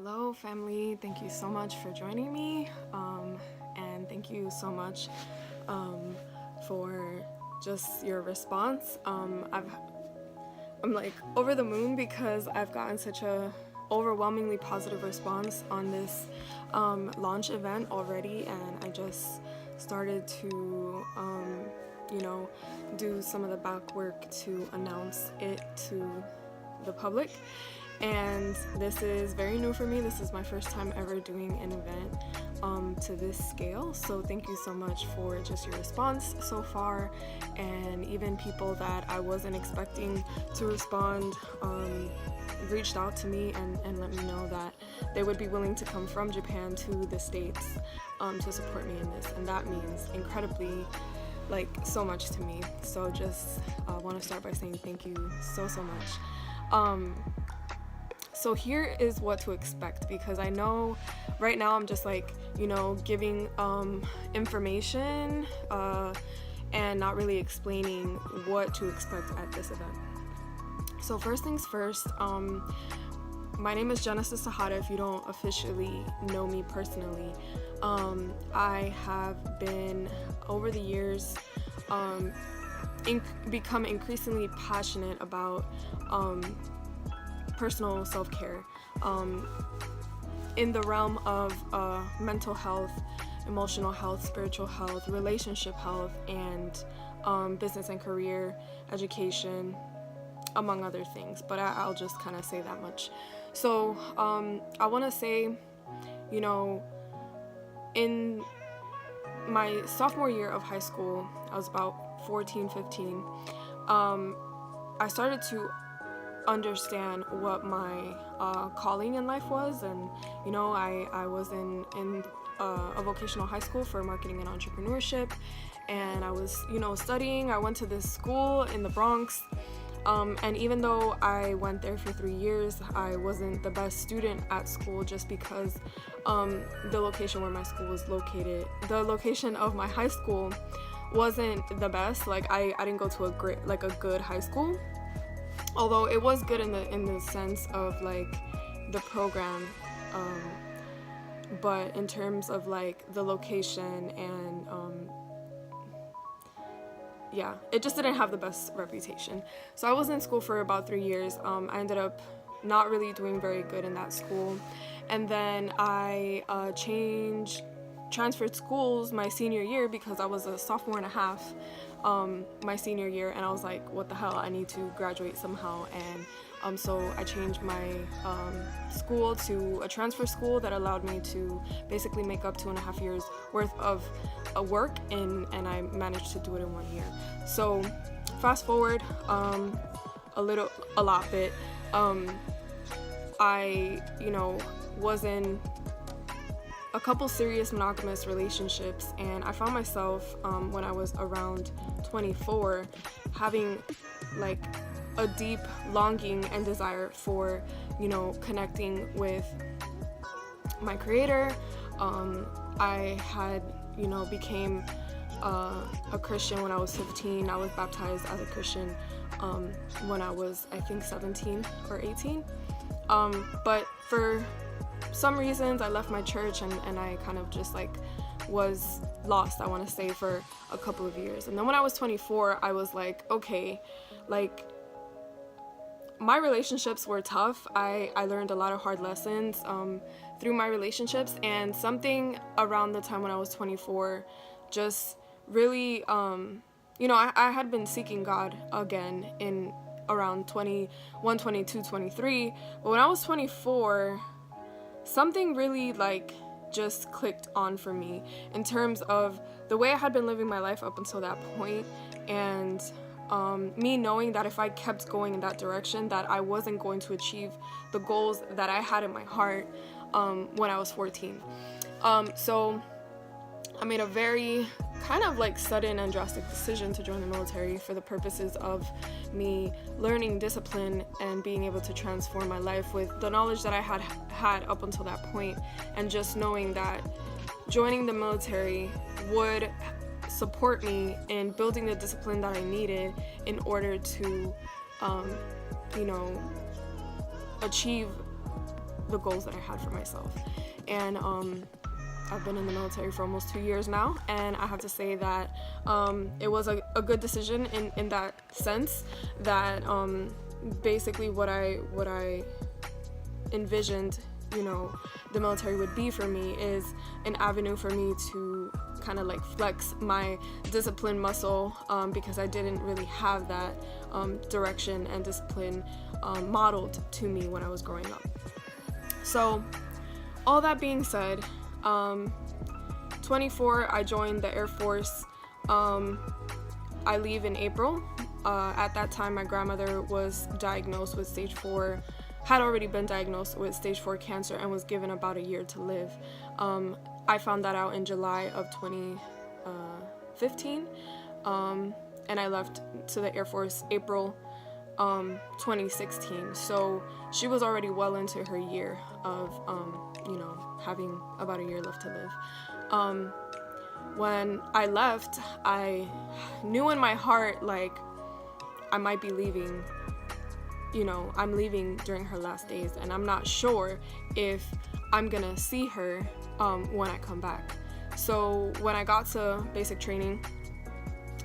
Hello family, thank you so much for joining me, and thank you so much for just your response. I'm like over the moon because I've gotten such a overwhelmingly positive response on this launch event already, and I just started to do some of the back work to announce it to the public. And this is very new for me. This is my first time ever doing an event to this scale. So thank you so much for just your response so far, and even people that I wasn't expecting to respond reached out to me and let me know that they would be willing to come from Japan to the States to support me in this, and that means incredibly so much to me. So just want to start by saying thank you so much. So here is what to expect, because I know right now I'm just giving information and not really explaining what to expect at this event. So first things first, my name is Genesis Sahada if you don't officially know me personally. I have been, over the years, become increasingly passionate about personal self-care in the realm of mental health, emotional health, spiritual health, relationship health, and business and career education, among other things. But I'll just kind of say that much. So I want to say, in my sophomore year of high school, I was about 14, 15, I started to understand what my calling in life was. And I was in a vocational high school for marketing and entrepreneurship, and I was studying. I went to this school in the Bronx, and even though I went there for 3 years, I wasn't the best student at school, just because the location where my school was located, the location of my high school wasn't the best. I didn't go to a good high school, although it was good in the sense of the program, but in terms of the location and it just didn't have the best reputation. So I was in school for about 3 years. I ended up not really doing very good in that school, and then I transferred schools my senior year, because I was a sophomore and a half my senior year, and I was like, what the hell, I need to graduate somehow. And so I changed my school to a transfer school that allowed me to basically make up 2.5 years worth of work, and I managed to do it in 1 year. So fast forward a lot bit, I was in a couple serious monogamous relationships, and I found myself when I was around 24 having a deep longing and desire for connecting with my creator. I had became a Christian when I was 15. I was baptized as a Christian when I was, I think, 17 or 18, but for some reasons I left my church, and I kind of just was lost, I want to say, for a couple of years. And then when I was 24, I was okay, my relationships were tough. I learned a lot of hard lessons through my relationships, and something around the time when I was 24 just really I had been seeking God again in around 21, 22, 23, but when I was 24, something really just clicked on for me in terms of the way I had been living my life up until that point, and me knowing that if I kept going in that direction, that I wasn't going to achieve the goals that I had in my heart when I was 14. So I made a very kind of sudden and drastic decision to join the military for the purposes of me learning discipline and being able to transform my life with the knowledge that I had up until that point, and just knowing that joining the military would support me in building the discipline that I needed in order to achieve the goals that I had for myself. And I've been in the military for almost 2 years now, and I have to say that it was a good decision in that sense, that basically what I envisioned, you know, the military would be for me is an avenue for me to kind of like flex my discipline muscle, because I didn't really have that direction and discipline modeled to me when I was growing up. So all that being said, 24, I joined the Air Force. I leave in April. At that time, my grandmother was diagnosed with stage 4, had already been diagnosed with stage 4 cancer, and was given about a year to live. I found that out in July of 2015, and I left to the Air Force April 2016. So she was already well into her year of, you know, having about a year left to live. When I left, I knew in my heart, like, I might be leaving, you know, I'm leaving during her last days, and I'm not sure if I'm gonna see her when I come back. So when I got to basic training,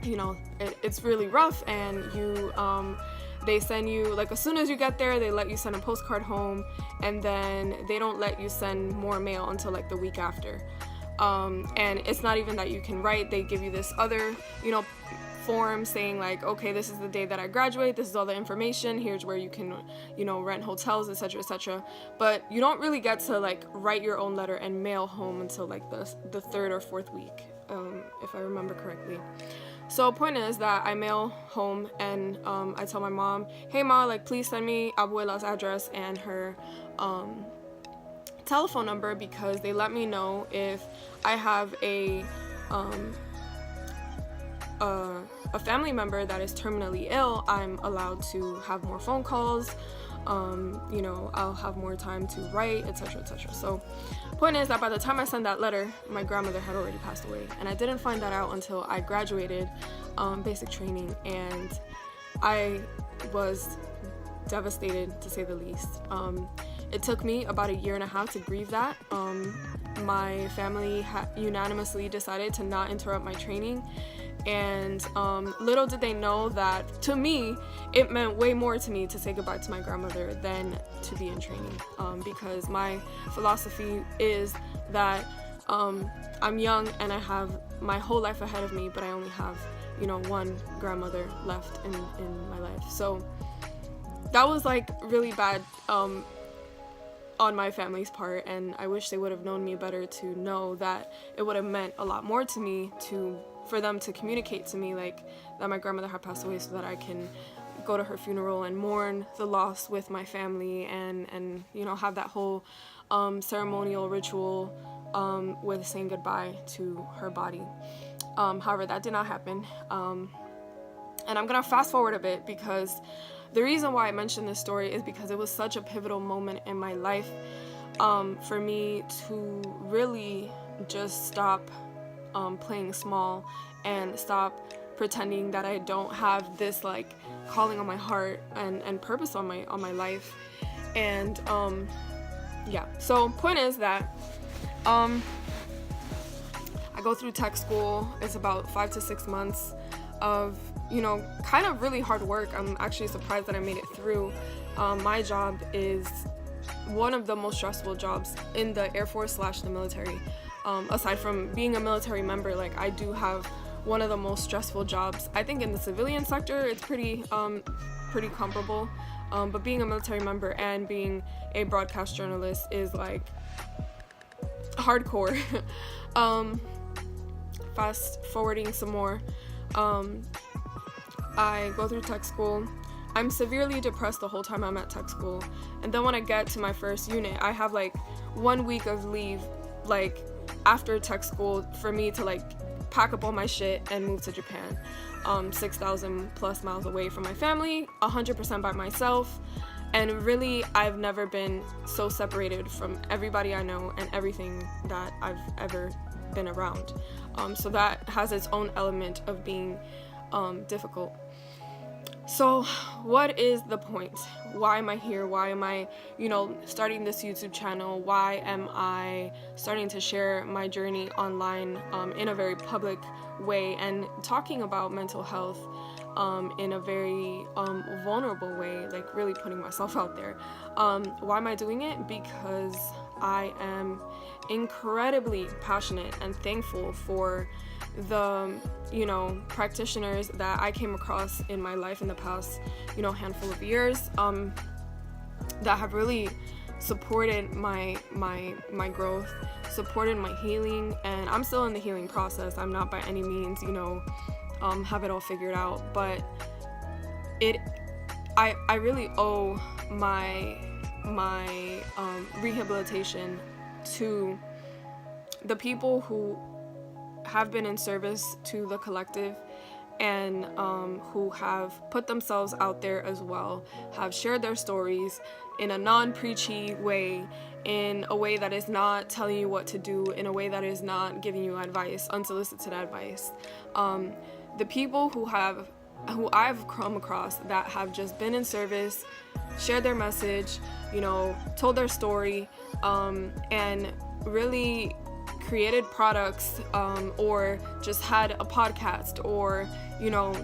you know, it's really rough, and they send you, like, as soon as you get there, they let you send a postcard home, and then they don't let you send more mail until like the week after. And it's not even that you can write. They give you this other, you know, form saying like, okay, this is the day that I graduate, this is all the information, here's where you can, you know, rent hotels, etc., etc. But you don't really get to like write your own letter and mail home until like the third or fourth week, if I remember correctly. So point is that I mail home, and I tell my mom, hey ma, like, please send me abuela's address and her telephone number, because they let me know if I have a family member that is terminally ill, I'm allowed to have more phone calls, you know, I'll have more time to write, etc., etc. So point is that by the time I sent that letter, my grandmother had already passed away, and I didn't find that out until I graduated basic training, and I was devastated, to say the least. It took me about a year and a half to grieve that. My family unanimously decided to not interrupt my training, and little did they know that, to me, it meant way more to me to say goodbye to my grandmother than to be in training, because my philosophy is that I'm young and I have my whole life ahead of me, but I only have, you know, one grandmother left in my life. So that was like really bad on my family's part, and I wish they would have known me better to know that it would have meant a lot more to me for them to communicate to me like that my grandmother had passed away, so that I can go to her funeral and mourn the loss with my family, and you know, have that whole ceremonial ritual with saying goodbye to her body. However, that did not happen, and I'm gonna fast forward a bit, because the reason why I mentioned this story is because it was such a pivotal moment in my life, for me to really just stop playing small and stop pretending that I don't have this like calling on my heart and purpose on my life. And yeah, so point is that I go through tech school. It's about 5 to 6 months of, you know, kind of really hard work. I'm actually surprised that I made it through. My job is one of the most stressful jobs in the Air Force / the military. Aside from being a military member, like, I do have one of the most stressful jobs. I think in the civilian sector, it's pretty comparable. But being a military member and being a broadcast journalist is like hardcore. Fast forwarding some more. I go through tech school. I'm severely depressed the whole time I'm at tech school. And then when I get to my first unit, I have like 1 week of leave, like after tech school, for me to like pack up all my shit and move to Japan. 6,000 plus miles away from my family, 100% by myself. And really, I've never been so separated from everybody I know and everything that I've ever been around. So that has its own element of being difficult. So what is the point? Why am I here? Why am I, starting this YouTube channel? Why am I starting to share my journey online in a very public way and talking about mental health in a very vulnerable way, like really putting myself out there? Why am I doing it? Because I am incredibly passionate and thankful for the practitioners that I came across in my life in the past handful of years that have really supported my growth, supported my healing. And I'm still in the healing process. I'm not by any means have it all figured out, but I really owe my rehabilitation to the people who have been in service to the collective and who have put themselves out there as well, have shared their stories in a non-preachy way, in a way that is not telling you what to do, in a way that is not giving you advice, unsolicited advice. The people who I've come across that have just been in service, shared their message, told their story, and really created products, or just had a podcast, or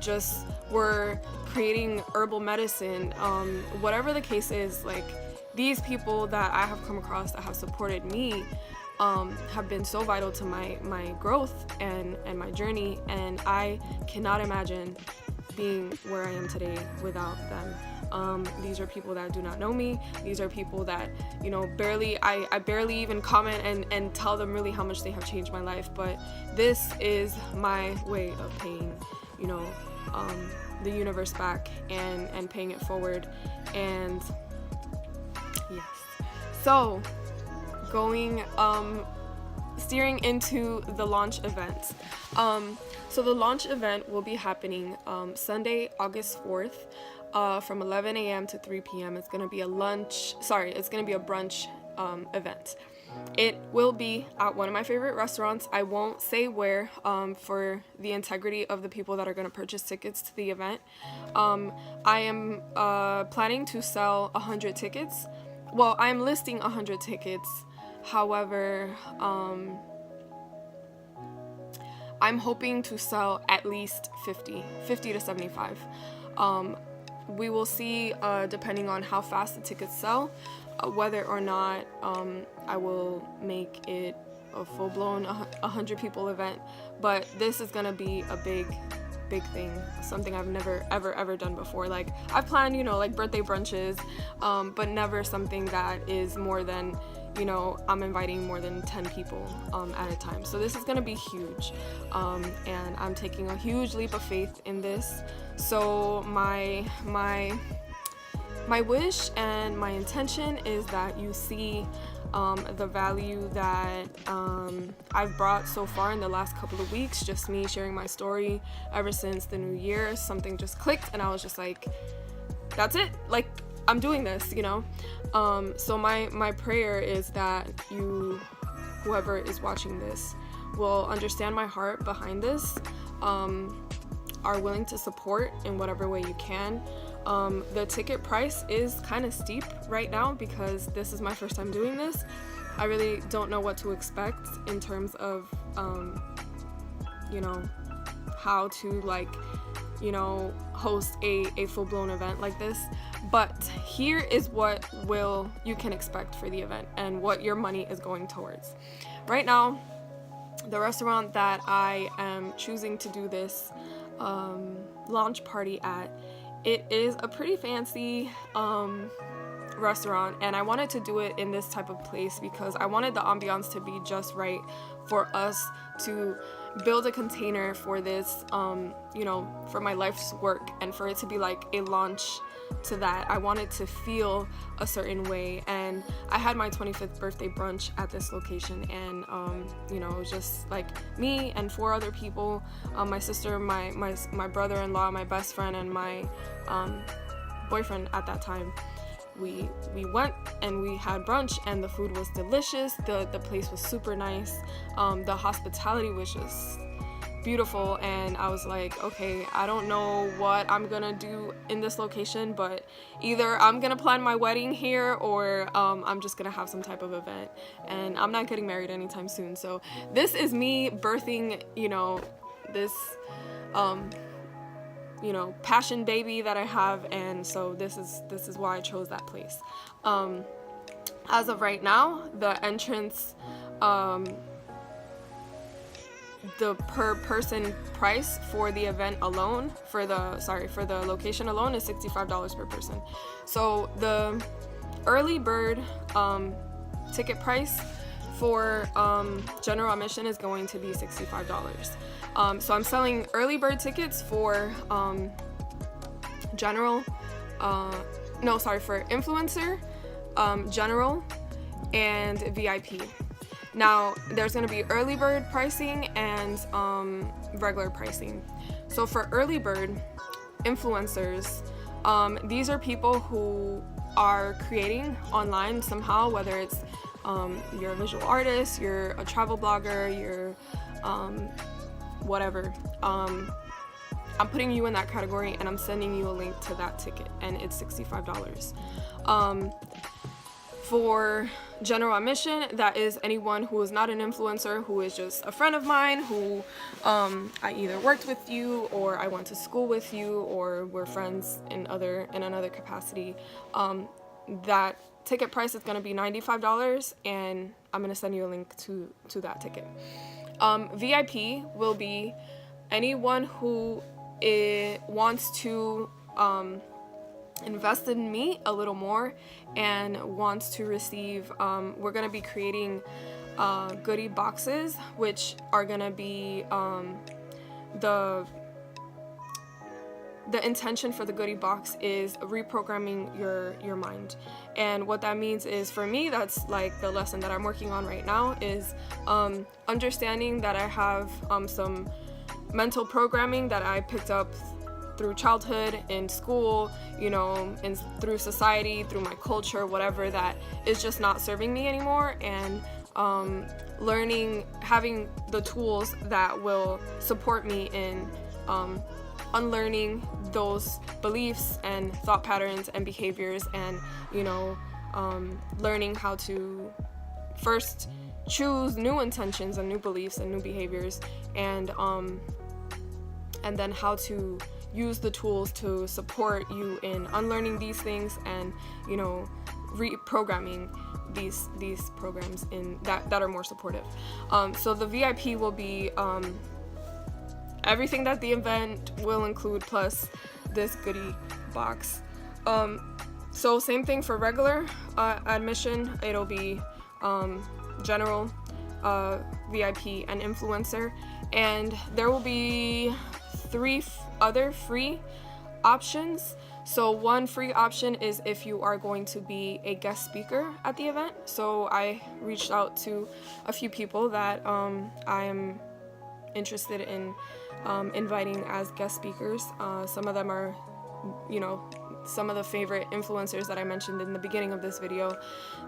just were creating herbal medicine, whatever the case is. Like, these people that I have come across that have supported me have been so vital to my growth and my journey, and I cannot imagine being where I am today without them. These are people that do not know me. These are people that, I barely even comment and tell them really how much they have changed my life. But this is my way of paying, the universe back and paying it forward. And yes. So steering into the launch event. So the launch event will be happening Sunday, August 4th. From 11 a.m. to 3 p.m. It's going to be a brunch event. It will be at one of my favorite restaurants. I won't say where for the integrity of the people that are going to purchase tickets to the event. I am planning to sell 100 tickets. Well, I'm listing 100 tickets. However, I'm hoping to sell at least 50 to 75. We will see, depending on how fast the tickets sell, whether or not I will make it a full-blown 100 people event. But this is gonna be a big thing, something I've never ever done before. Like, I've planned like birthday brunches, but never something that is more than I'm inviting more than 10 people at a time. So this is gonna be huge, and I'm taking a huge leap of faith in this. So my wish and my intention is that you see the value that I've brought so far in the last couple of weeks. Just me sharing my story ever since the new year. Something just clicked, and I was just like, that's it. Like, I'm doing this, So my prayer is that whoever is watching this, will understand my heart behind this, are willing to support in whatever way you can. The ticket price is kind of steep right now because this is my first time doing this. I really don't know what to expect in terms of, how to host a full-blown event like this. But here is what you can expect for the event and what your money is going towards. Right now, the restaurant that I am choosing to do this launch party at, it is a pretty fancy restaurant, and I wanted to do it in this type of place because I wanted the ambiance to be just right for us to build a container for this, for my life's work, and for it to be like a launch to that. I wanted to feel a certain way, and I had my 25th birthday brunch at this location, and it was just like me and 4 other people, my sister, my brother-in-law, my best friend, and my boyfriend at that time. We went and we had brunch, and the food was delicious. The place was super nice. The hospitality was just beautiful, and I was like, okay, I don't know what I'm gonna do in this location, but either I'm gonna plan my wedding here, or I'm just gonna have some type of event, and I'm not getting married anytime soon. So this is me birthing, you know, this you know, passion baby that I have, and so this is why I chose that place. As of right now, the entrance, the per person price for the event alone, for the location alone, is $65 per person. So the early bird ticket price for general admission is going to be $65. So I'm selling early bird tickets for for influencer, general, and VIP. Now there's going to be early bird pricing and regular pricing. So for early bird influencers, these are people who are creating online somehow, whether it's you're a visual artist, you're a travel blogger, you're whatever. I'm putting you in that category, and I'm sending you a link to that ticket, and it's $65. For general admission, that is anyone who is not an influencer, who is just a friend of mine, who I either worked with you, or I went to school with you, or we're friends in another capacity. That ticket price is going to be $95, and I'm going to send you a link to that ticket. VIP will be anyone who wants to invest in me a little more and wants to receive, we're going to be creating goodie boxes, which are going to be the intention for the goodie box is reprogramming your mind. And what that means is, for me, that's like the lesson that I'm working on right now, is understanding that I have some mental programming that I picked up through childhood, in school, you know, and through society, through my culture, whatever, that is just not serving me anymore, and learning, having the tools that will support me in unlearning those beliefs and thought patterns and behaviors, and, you know, learning how to first choose new intentions and new beliefs and new behaviors, and then how to use the tools to support you in unlearning these things, and, you know, reprogramming these programs in that are more supportive. So the VIP will be everything that the event will include, plus this goodie box. So same thing for regular admission. It'll be general, VIP, and influencer, and there will be 3 other free options. So one free option is if you are going to be a guest speaker at the event. So I reached out to a few people that I am interested in inviting as guest speakers. Some of them are, you know, some of the favorite influencers that I mentioned in the beginning of this video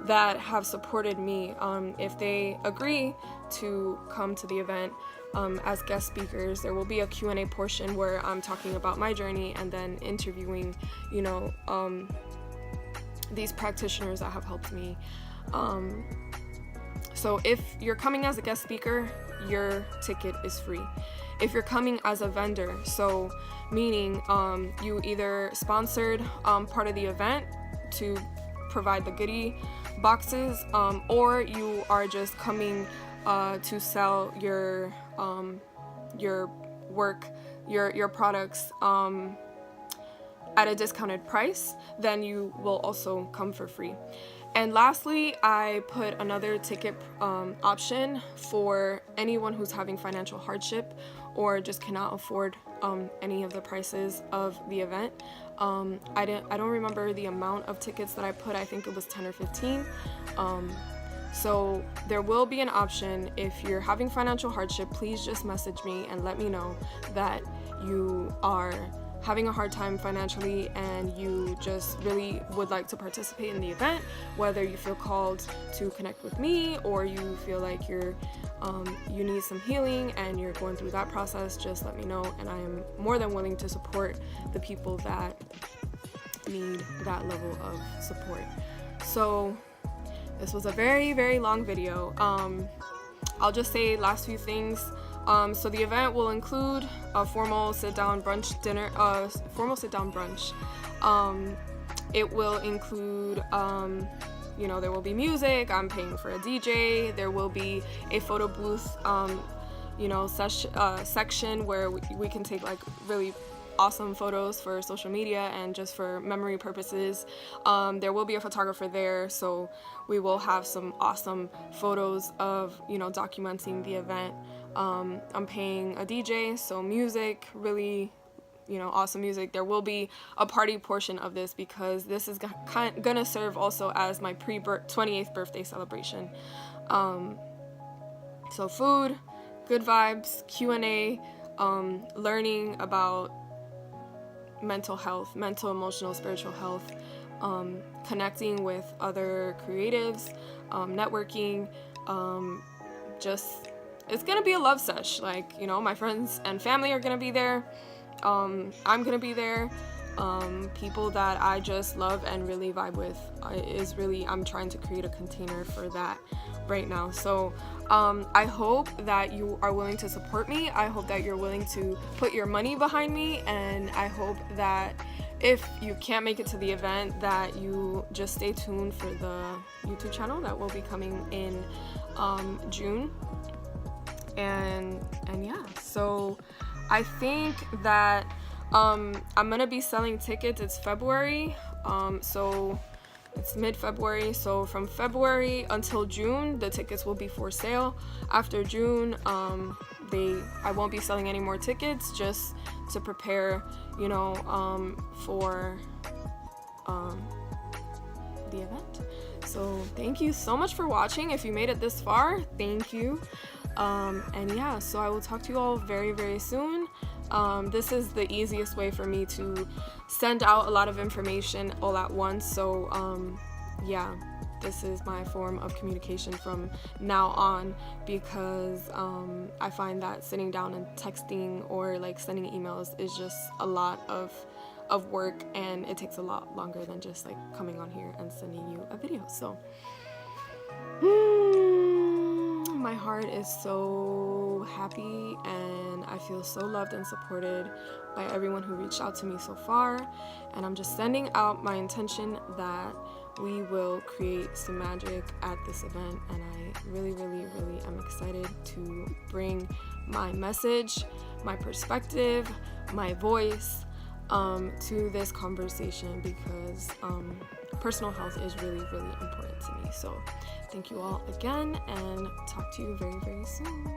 that have supported me. If they agree to come to the event as guest speakers, there will be a Q&A portion where I'm talking about my journey and then interviewing, you know, these practitioners that have helped me. So if you're coming as a guest speaker, your ticket is free. If you're coming as a vendor, so meaning you either sponsored part of the event to provide the goodie boxes, or you are just coming to sell your work, your products at a discounted price, then you will also come for free. And lastly, I put another ticket option for anyone who's having financial hardship or just cannot afford any of the prices of the event. I don't remember the amount of tickets that I put. I think it was 10 or 15. So there will be an option. If you're having financial hardship, please just message me and let me know that you are having a hard time financially and you just really would like to participate in the event, whether you feel called to connect with me or you feel like you need some healing and you're going through that process, just let me know, and I am more than willing to support the people that need that level of support. So this was a very, very long video. I'll just say last few things. So the event will include a formal sit-down brunch dinner, it will include, there will be music. I'm paying for a DJ. There will be a photo booth, section where we can take like really awesome photos for social media and just for memory purposes. There will be a photographer there, so we will have some awesome photos of, documenting the event. I'm paying a DJ, so music, really, awesome music. There will be a party portion of this because this is gonna serve also as my 28th birthday celebration. So food, good vibes, Q&A, learning about mental health, mental, emotional, spiritual health, connecting with other creatives, networking, it's gonna be a love sesh. Like, my friends and family are gonna be there. I'm gonna be there. People that I just love and really vibe with I'm trying to create a container for that right now. So I hope that you are willing to support me. I hope that you're willing to put your money behind me, and I hope that if you can't make it to the event, that you just stay tuned for the YouTube channel that will be coming in June. And yeah, so I think that I'm gonna be selling tickets. It's February, so it's mid-February, so from February until June the tickets will be for sale. After June, I won't be selling any more tickets, just to prepare, for the event. So thank you so much for watching. If you made it this far, thank you. And yeah, so I will talk to you all very, very soon. This is the easiest way for me to send out a lot of information all at once. So yeah, this is my form of communication from now on, because I find that sitting down and texting or like sending emails is just a lot of work, and it takes a lot longer than just like coming on here and sending you a video. So my heart is so happy, and I feel so loved and supported by everyone who reached out to me so far, and I'm just sending out my intention that we will create some magic at this event, and I really, really, really am excited to bring my message, my perspective, my voice to this conversation, because personal health is really, really important to me. So thank you all again, and talk to you very, very soon.